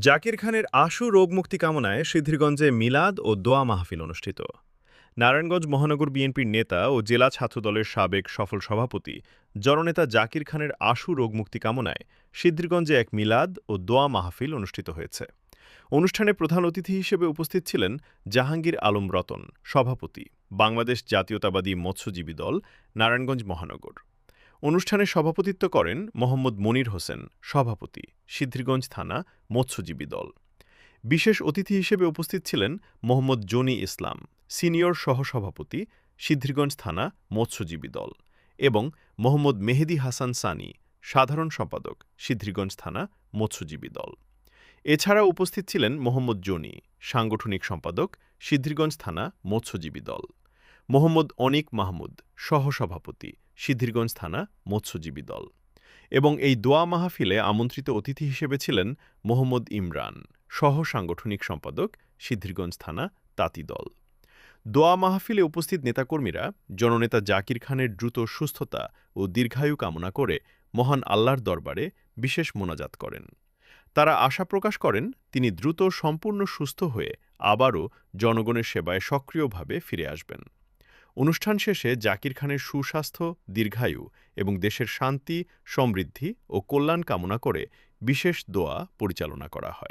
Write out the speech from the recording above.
জাকির খানের আশু রোগমুক্তি কামনায় সিদ্ধিরগঞ্জে মিলাদ ও দোয়া মাহফিল অনুষ্ঠিত। নারায়ণগঞ্জ মহানগর বিএনপির নেতা ও জেলা ছাত্রদলের সাবেক সফল সভাপতি জননেতা জাকির খানের আশু রোগমুক্তি কামনায় সিদ্ধিরগঞ্জে এক মিলাদ ও দোয়া মাহফিল অনুষ্ঠিত হয়েছে। অনুষ্ঠানে প্রধান অতিথি হিসেবে উপস্থিত ছিলেন জাহাঙ্গীর আলম রতন, সভাপতি, বাংলাদেশ জাতীয়তাবাদী মৎস্যজীবী দল, নারায়ণগঞ্জ মহানগর। অনুষ্ঠানে সভাপতিত্ব করেন মোহাম্মদ মনির হোসেন, সভাপতি, সিদ্ধিরগঞ্জ থানা মৎস্যজীবী দল। বিশেষ অতিথি হিসেবে উপস্থিত ছিলেন মোহাম্মদ জনি ইসলাম, সিনিয়র সহসভাপতি, সিদ্ধিরগঞ্জ থানা মৎস্যজীবী দল, এবং মোহাম্মদ মেহেদী হাসান সানি, সাধারণ সম্পাদক, সিদ্ধিরগঞ্জ থানা মৎস্যজীবী দল। এছাড়া উপস্থিত ছিলেন মোহাম্মদ জনি, সাংগঠনিক সম্পাদক, সিদ্ধিরগঞ্জ থানা মৎস্যজীবী দল, মোহাম্মদ অনিক মাহমুদ, সহসভাপতি, সিদ্ধিরগঞ্জ থানা মৎস্যজীবী দল। এবং এই দোয়া মাহফিলে আমন্ত্রিত অতিথি হিসেবে ছিলেন মোহাম্মদ ইমরান, সহ সাংগঠনিক সম্পাদক, সিদ্ধিরগঞ্জ থানা তাঁতি দল। দোয়া মাহফিলে উপস্থিত নেতাকর্মীরা জননেতা জাকির খানের দ্রুত সুস্থতা ও দীর্ঘায়ু কামনা করে মহান আল্লাহর দরবারে বিশেষ মোনাজাত করেন। তারা আশা প্রকাশ করেন তিনি দ্রুত সম্পূর্ণ সুস্থ হয়ে আবারও জনগণের সেবায় সক্রিয়ভাবে ফিরে আসবেন। অনুষ্ঠান শেষে জাকির খানের সুস্বাস্থ্য, দীর্ঘায়ু এবং দেশের শান্তি, সমৃদ্ধি ও কল্যাণ কামনা করে বিশেষ দোয়া পরিচালনা করা হয়।